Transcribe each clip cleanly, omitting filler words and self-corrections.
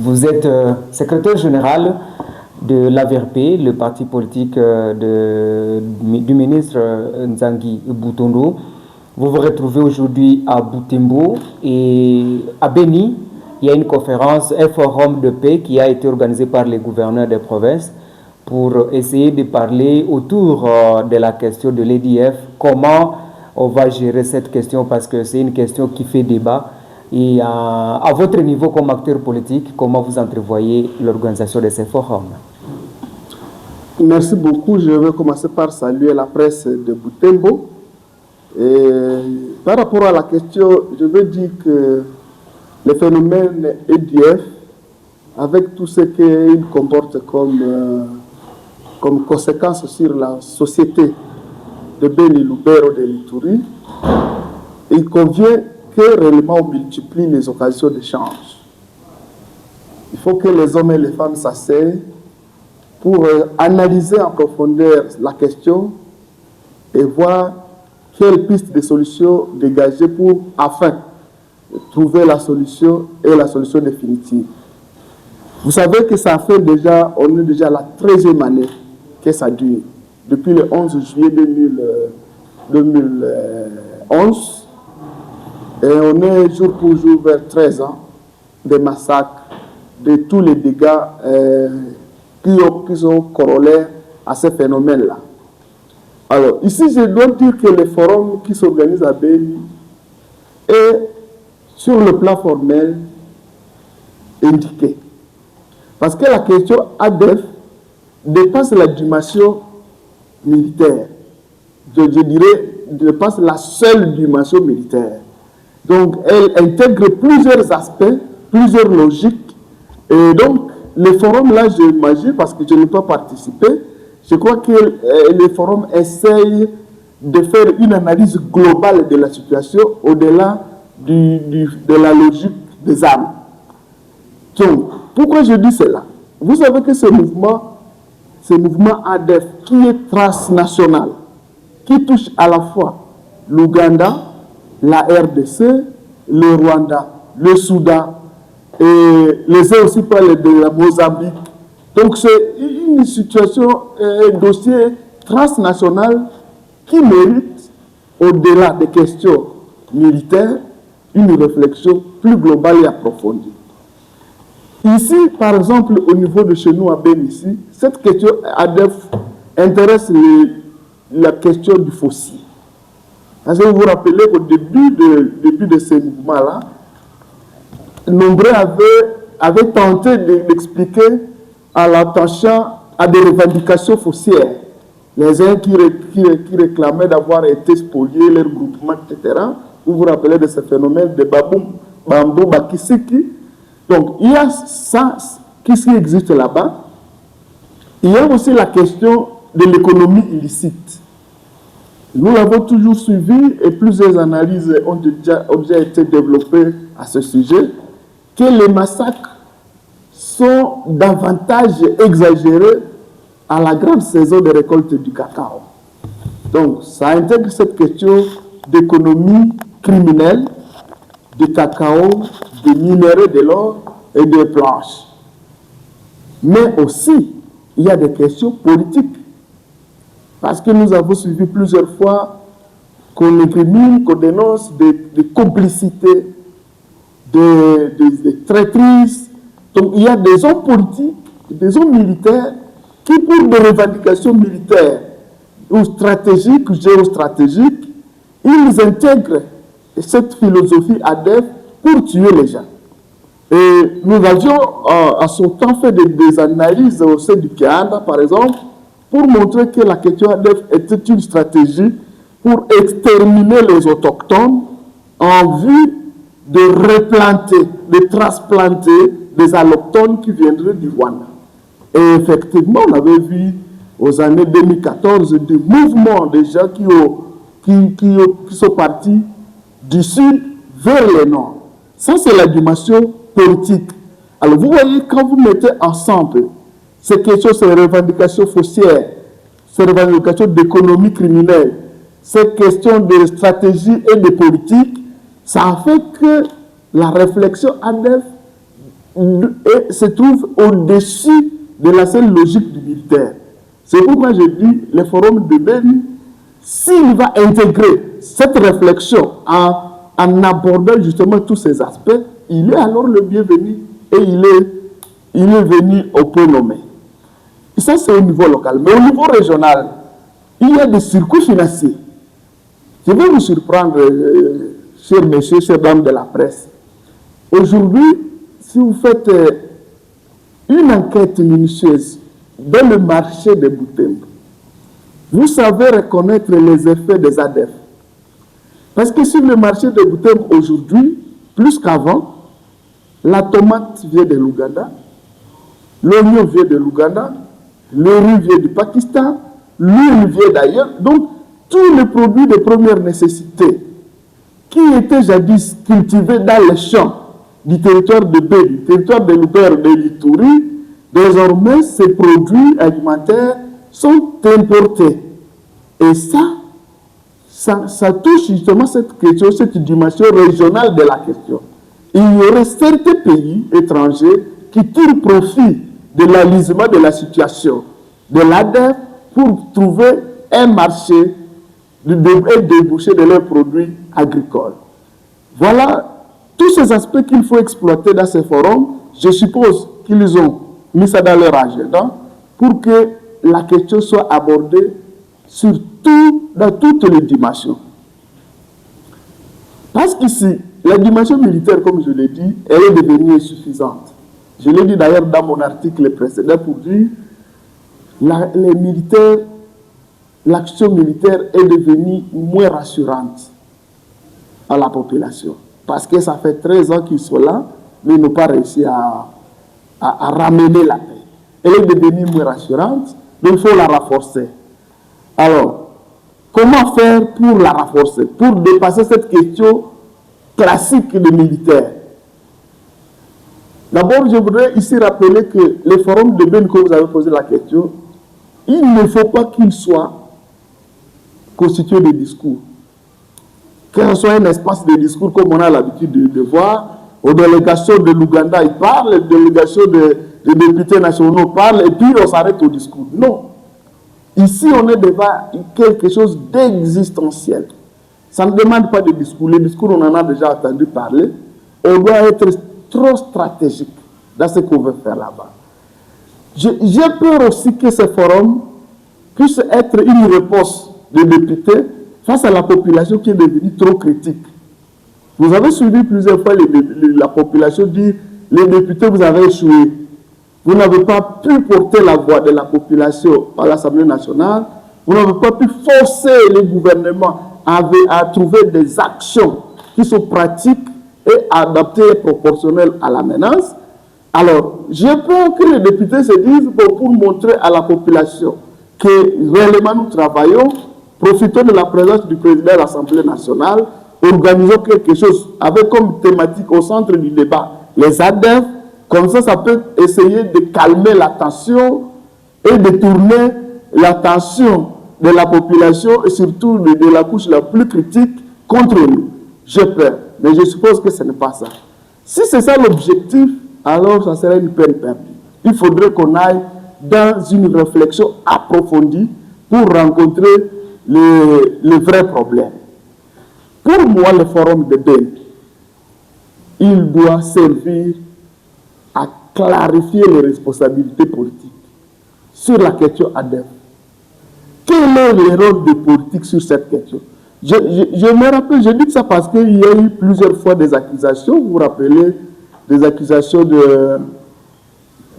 vous êtes secrétaire général de l'AVRP, le parti politique du ministre Nzangi Boutondo. Vous vous retrouvez aujourd'hui à Butembo et à Beni. Il y a une conférence, un forum de paix qui a été organisé par les gouverneurs des provinces pour essayer de parler autour de la question de l'EDF, comment on va gérer cette question parce que c'est une question qui fait débat. Et à votre niveau comme acteur politique, comment vous entrevoyez l'organisation de ces forums? Merci beaucoup. Je vais commencer par saluer la presse de Butembo. Et par rapport à la question, je veux dire que le phénomène EDF, avec tout ce qu'il comporte comme conséquence sur la société de Beni, Lubero, de l'Ituri, il convient que réellement on multiplie les occasions d'échange. Il faut que les hommes et les femmes s'asseyent pour analyser en profondeur la question et voir quelles pistes de solutions dégager afin de trouver la solution et la solution définitive. Vous savez que on est déjà à la 13e année que ça dure. Depuis le 11 juillet 2011, et on est jour pour jour vers 13 ans des massacres, de tous les dégâts qui sont corollaires à ce phénomène-là. Alors, ici, je dois dire que le forum qui s'organise à Beni est, sur le plan formel, indiqué. Parce que la question ADEF dépasse la dimension militaire. Je dirais, dépasse la seule dimension militaire. Donc, elle intègre plusieurs aspects, plusieurs logiques. Et donc, le forum, là, j'imagine, parce que je n'ai pas participé, je crois que le forum essaye de faire une analyse globale de la situation au-delà de la logique des armes. Donc, pourquoi je dis cela? Vous savez que ce mouvement ADEF, qui est transnational, qui touche à la fois l'Ouganda, la RDC, le Rwanda, le Soudan, et les uns aussi parlent de la Mozambique. Donc c'est une situation, un dossier transnational qui mérite, au-delà des questions militaires, une réflexion plus globale et approfondie. Ici, par exemple, au niveau de chez nous à Beni, cette question ADEF intéresse la question du fossile. Parce que vous vous rappelez qu'au début de ce mouvement-là, nombreux avaient tenté d'expliquer à l'attention à des revendications foncières. Les uns qui réclamaient d'avoir été spoliés, leur groupement, etc. Vous vous rappelez de ce phénomène de Bambou Bakisiki. Donc, il y a ça qui existe là-bas. Il y a aussi la question de l'économie illicite. Nous l'avons toujours suivi et plusieurs analyses ont déjà été développées à ce sujet, que les massacres sont davantage exagérés à la grande saison de récolte du cacao. Donc, ça intègre cette question d'économie criminelle, de cacao, de minerais de l'or et de planches. Mais aussi, il y a des questions politiques. Parce que nous avons suivi plusieurs fois qu'on incrimine, qu'on dénonce des complicités, des traîtrises. Donc il y a des hommes politiques, des hommes militaires qui, pour des revendications militaires ou stratégiques ou géostratégiques, ils intègrent cette philosophie ADEF pour tuer les gens. Et nous avions à son temps fait des analyses au sein du Kianda, par exemple, pour montrer que la question ADEF était une stratégie pour exterminer les autochtones en vue de replanter, de transplanter des allochtones qui viendraient du Rwanda. Et effectivement, on avait vu aux années 2014 des mouvements de gens qui sont partis du sud vers le nord. Ça, c'est la dimension politique. Alors, vous voyez, quand vous mettez ensemble ces questions, ces revendications foncières, ces revendications d'économie criminelle, ces questions de stratégie et de politique, ça a fait que la réflexion ADEF se trouve au-dessus de la seule logique du militaire. C'est pourquoi je dis, le forum de Beni, s'il va intégrer cette réflexion en abordant justement tous ces aspects, il est alors le bienvenu et il est venu au point nommé. Et ça, c'est au niveau local. Mais au niveau régional, il y a des circuits financiers. Je vais vous surprendre, chers messieurs, chers dames de la presse. Aujourd'hui, si vous faites une enquête minutieuse dans le marché de Butembo, vous savez reconnaître les effets des ADEF. Parce que sur le marché de Butembo aujourd'hui, plus qu'avant, la tomate vient de l'Ouganda, l'oignon vient de l'Ouganda, le riz vient du Pakistan, l'huile vient d'ailleurs. Donc, tous les produits de première nécessité qui étaient jadis cultivés dans les champs du territoire de Beni, du territoire de l'Oubert, de l'Ituri, désormais, ces produits alimentaires sont importés. Et ça touche justement cette question, cette dimension régionale de la question. Il y aurait certains pays étrangers qui tirent profit de l'alisement de la situation de l'ADEF pour trouver un marché et déboucher de leurs produits agricoles. Voilà tous ces aspects qu'il faut exploiter dans ces forums. Je suppose qu'ils ont mis ça dans leur agenda pour que la question soit abordée dans toutes les dimensions. Parce qu'ici, la dimension militaire, comme je l'ai dit, elle est devenue insuffisante. Je l'ai dit d'ailleurs dans mon article précédent pour dire les militaires, l'action militaire est devenue moins rassurante à la population. Parce que ça fait 13 ans qu'ils sont là, mais ils n'ont pas réussi à ramener la paix. Elle est devenue moins rassurante, donc il faut la renforcer. Alors, comment faire pour la renforcer, pour dépasser cette question classique des militaires? D'abord, je voudrais ici rappeler que les forums de Beni, comme vous avez posé la question, il ne faut pas qu'ils soient constitués de discours. Que ce soit un espace de discours comme on a l'habitude de voir, aux délégations de l'Ouganda, ils parlent, les délégations des députés nationaux parlent, et puis on s'arrête au discours. Non. Ici, on est devant quelque chose d'existentiel. Ça ne demande pas de discours. Les discours, on en a déjà entendu parler. On doit être trop stratégique dans ce qu'on veut faire là-bas. J'ai peur aussi que ce forum puisse être une réponse des députés face à la population qui est devenue trop critique. Vous avez suivi plusieurs fois la population dire « Les députés, vous avez échoué. Vous n'avez pas pu porter la voix de la population à l'Assemblée nationale. Vous n'avez pas pu forcer le gouvernement à trouver des actions qui sont pratiques et adaptées et proportionnelles à la menace. » Alors, j'ai peur que les députés se disent pour montrer à la population que réellement nous travaillons, profitons de la présence du président de l'Assemblée nationale, organisons quelque chose avec comme thématique au centre du débat les ADEF. Comme ça peut essayer de calmer la tension et de tourner l'attention de la population et surtout de la couche la plus critique contre nous. J'ai peur, mais je suppose que ce n'est pas ça. Si c'est ça l'objectif, alors ça serait une peine perdue. Il faudrait qu'on aille dans une réflexion approfondie pour rencontrer les vrais problèmes. Pour moi, le forum de Beni, il doit servir à clarifier les responsabilités politiques sur la question ADEF. Quel est le rôle des politiques sur cette question? Je me rappelle, je dis ça parce qu'il y a eu plusieurs fois des accusations, vous vous rappelez, des accusations de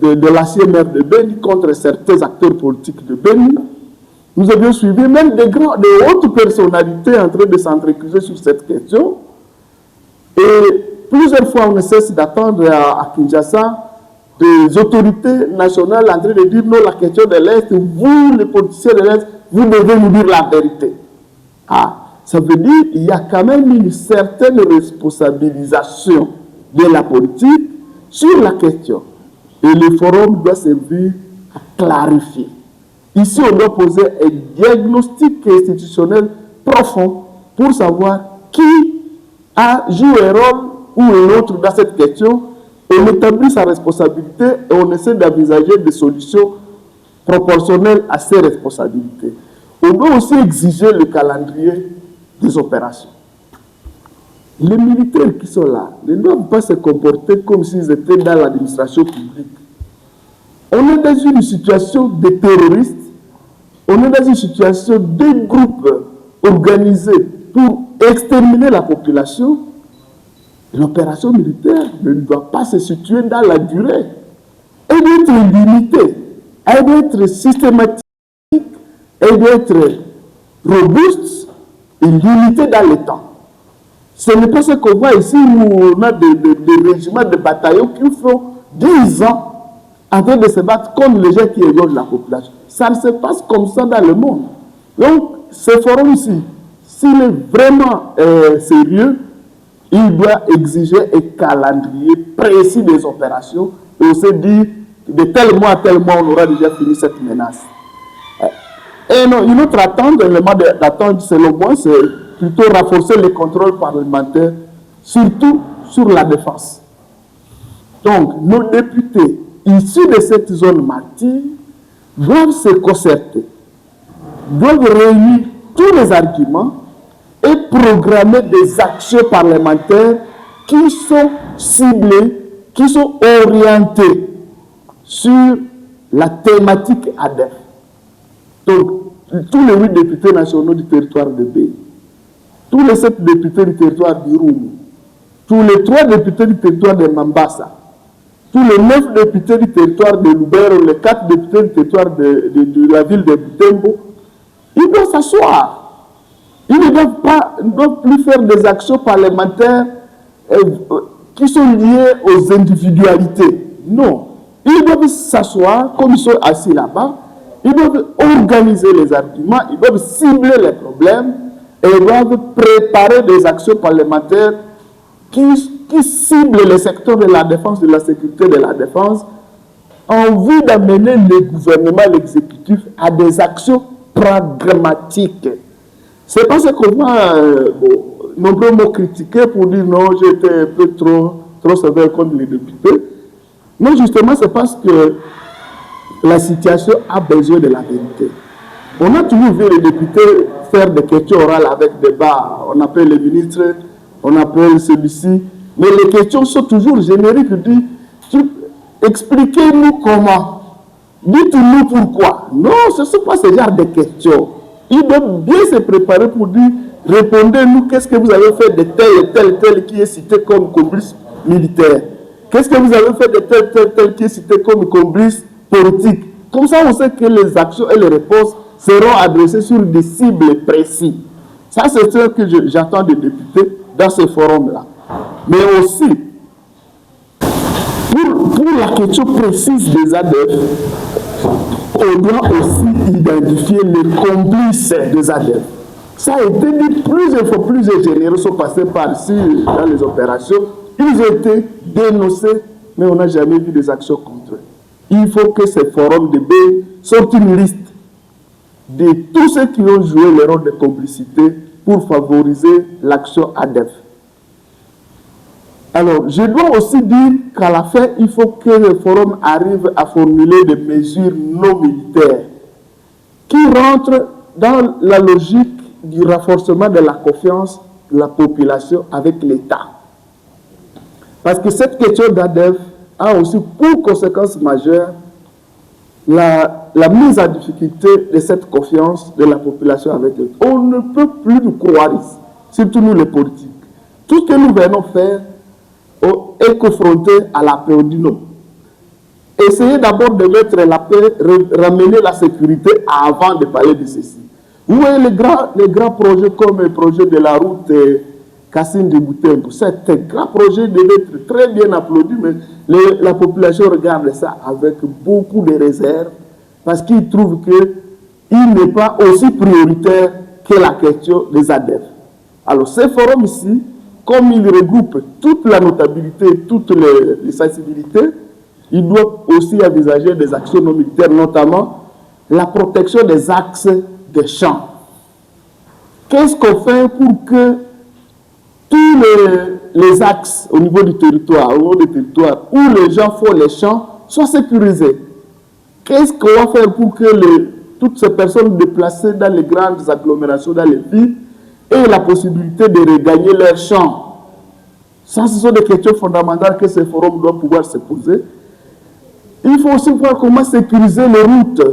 l'ancien maire de Beni contre certains acteurs politiques de Beni. Nous avions suivi même des hautes personnalités en train de s'entrecuser sur cette question. Et plusieurs fois, on ne cesse d'attendre à Kinshasa des autorités nationales en train de dire non, la question de l'Est, vous, les politiciens de l'Est, vous devez nous dire la vérité. Ah, ça veut dire qu'il y a quand même une certaine responsabilisation de la politique sur la question. Et le forum doit servir à clarifier. Ici, on doit poser un diagnostic institutionnel profond pour savoir qui a joué un rôle ou un autre dans cette question, on établit sa responsabilité et on essaie d'envisager des solutions proportionnelles à ses responsabilités. On doit aussi exiger le calendrier des opérations. Les militaires qui sont là ne doivent pas se comporter comme s'ils étaient dans l'administration publique. On est dans une situation de terroristes, on est dans une situation de groupes organisés pour exterminer la population. L'opération militaire ne doit pas se situer dans la durée. Elle doit être limitée, elle doit être systématique, elle doit être robuste et limitée dans le temps. Ce n'est pas ce qu'on voit ici où on a des régiments, des bataillons qui font 10 ans en train de se battre contre les gens qui égorgent la population. Ça ne se passe comme ça dans le monde. Donc, ce forum-ci, s'il est vraiment sérieux, il doit exiger un calendrier précis des opérations et aussi dire de tel mois à tel mois, on aura déjà fini cette menace. Et non, une autre attente, l'élément d'attente, selon moi, c'est plutôt renforcer les contrôles parlementaires, surtout sur la défense. Donc, nos députés issus de cette zone martyre doivent se concerter, doivent réunir tous les arguments et programmer des actions parlementaires qui sont ciblées, qui sont orientées sur la thématique ADEF. Donc, tous les 8 députés nationaux du territoire de Béni, tous les 7 députés du territoire du Roumou, tous les 3 députés du territoire de Mambasa, tous les 9 députés du territoire de Lubero, les 4 députés du territoire de la ville de Butembo, ils doivent s'asseoir. Ils ne doivent plus faire des actions parlementaires qui sont liées aux individualités. Non. Ils doivent s'asseoir, comme ils sont assis là-bas, ils doivent organiser les arguments, ils doivent cibler les problèmes et ils doivent préparer des actions parlementaires qui ciblent les secteurs de la défense, de la sécurité, de la défense, en vue d'amener le gouvernement, l'exécutif, à des actions pragmatiques. C'est pas ce qu'on va nombreux m'ont critiqué pour dire non, j'ai été un peu trop sévère contre les députés. Non, justement, c'est parce que la situation a besoin de la vérité. On a toujours vu les députés faire des questions orales avec débat. On appelle les ministres, on appelle celui-ci. Mais les questions sont toujours génériques. Expliquez-nous comment. Dites-nous pourquoi. Non, ce ne sont pas ce genre de questions. Ils doivent bien se préparer pour dire, répondez-nous, qu'est-ce que vous avez fait de tel qui est cité comme complice militaire? Qu'est-ce que vous avez fait de tel qui est cité comme complice politique? Comme ça, on sait que les actions et les réponses seront adressées sur des cibles précises. Ça, c'est ce que j'attends des députés dans ce forum-là. Mais aussi, pour la question précise des ADF, on doit aussi identifier les complices des ADF. Ça a été dit plusieurs fois, plusieurs généraux sont passés par-ci dans les opérations. Ils ont été dénoncés, mais on n'a jamais vu des actions contre eux. Il faut que ce forum de B sorte une liste de tous ceux qui ont joué le rôle de complicité pour favoriser l'action ADF. Alors, je dois aussi dire qu'à la fin, il faut que le forum arrive à formuler des mesures non militaires qui rentrent dans la logique du renforcement de la confiance de la population avec l'État. Parce que cette question d'ADEF a aussi pour conséquence majeure la mise en difficulté de cette confiance de la population avec l'État. On ne peut plus nous croire ici, surtout nous les politiques. Tout ce que nous venons faire est confronté à la paix. On dit non. Essayez d'abord de mettre la paix, ramener la sécurité avant de parler de ceci. Vous voyez les grands projets comme le projet de la route Kassine de Butembo. Cet grand projet devait être très bien applaudi, mais la population regarde ça avec beaucoup de réserves parce qu'ils trouvent qu'il n'est pas aussi prioritaire que la question des ADEF. Alors, ce forum ici, comme il regroupe toute la notabilité, toutes les sensibilités, il doit aussi envisager des actions non militaires, notamment la protection des axes des champs. Qu'est-ce qu'on fait pour que tous les axes au niveau du territoire, où les gens font les champs, soient sécurisés. Qu'est-ce qu'on va faire pour que toutes ces personnes déplacées dans les grandes agglomérations, dans les villes, aient la possibilité de regagner leurs champs? Ça, ce sont des questions fondamentales que ce forum doit pouvoir se poser. Il faut aussi voir comment sécuriser les routes.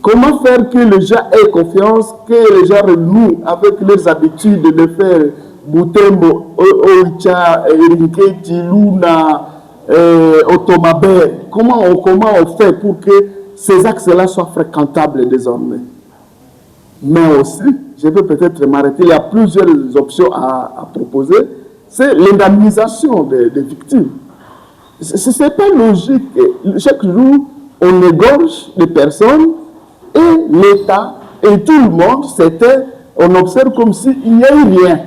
Comment faire que les gens aient confiance, que les gens renouent avec leurs habitudes de faire Butembo, Oicha, Erinke, Luna, Otomabe. Comment on fait pour que ces axes-là soient fréquentables désormais? Mais aussi, je peux peut-être m'arrêter, il y a plusieurs options à proposer. C'est l'indemnisation des victimes. Ce n'est pas logique. Chaque jour, on égorge des personnes et l'État et tout le monde, on observe comme s'il n'y a eu rien.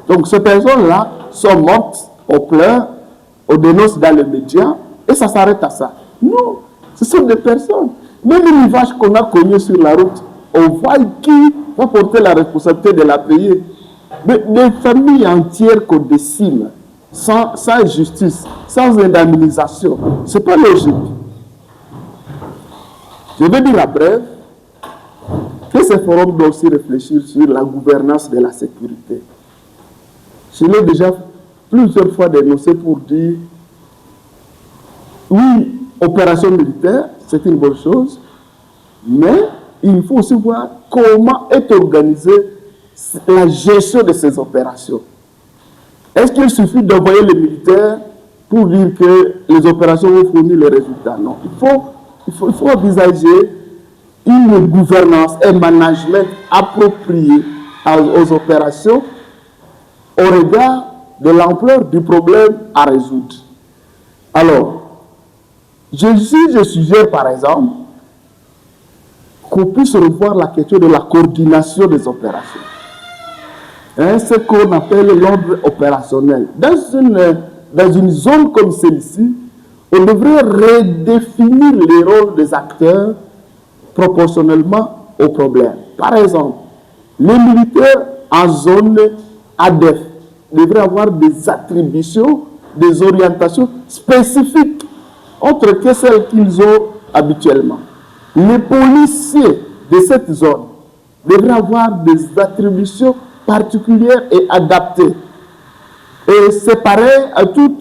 Donc ces personnes-là sont mortes, on pleure, on dénonce dans les médias et ça s'arrête à ça. Non, ce sont des personnes. Même une vache qu'on a cognée sur la route, on voit qui va porter la responsabilité de la payer. Des familles entières qu'on décime, sans justice, sans indemnisation, ce n'est pas logique. Je vais dire après que ce forum doit aussi réfléchir sur la gouvernance de la sécurité. Je l'ai déjà plusieurs fois dénoncé pour dire, oui, opération militaire, c'est une bonne chose, mais il faut aussi voir comment est organisée la gestion de ces opérations. Est-ce qu'il suffit d'envoyer les militaires pour dire que les opérations vont fournir les résultats? Non, il faut envisager une gouvernance, un management approprié aux opérations au regard de l'ampleur du problème à résoudre. Alors, je suggère par exemple qu'on puisse revoir la question de la coordination des opérations. Ce qu'on appelle l'ordre opérationnel. Dans une zone comme celle-ci, on devrait redéfinir les rôles des acteurs proportionnellement au problème. Par exemple, les militaires en zone ADEF devraient avoir des attributions, des orientations spécifiques, autres que celles qu'ils ont habituellement. Les policiers de cette zone devraient avoir des attributions particulières et adaptées. Et séparées à tous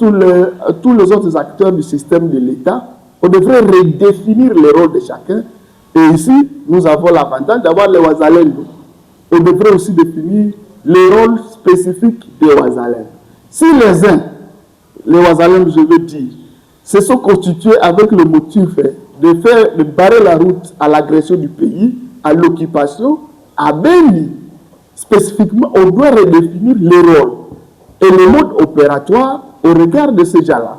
les autres acteurs du système de l'État, on devrait redéfinir les rôles de chacun. Et ici, nous avons l'avantage d'avoir les Wazalendo. On devrait aussi définir les rôles spécifiques des Wazalendo. Si les Wazalendo, je veux dire, se sont constitués avec le motif de barrer la route à l'agression du pays, à l'occupation, à Beni, spécifiquement, on doit redéfinir les rôles et le mode opératoire au regard de ces gens-là.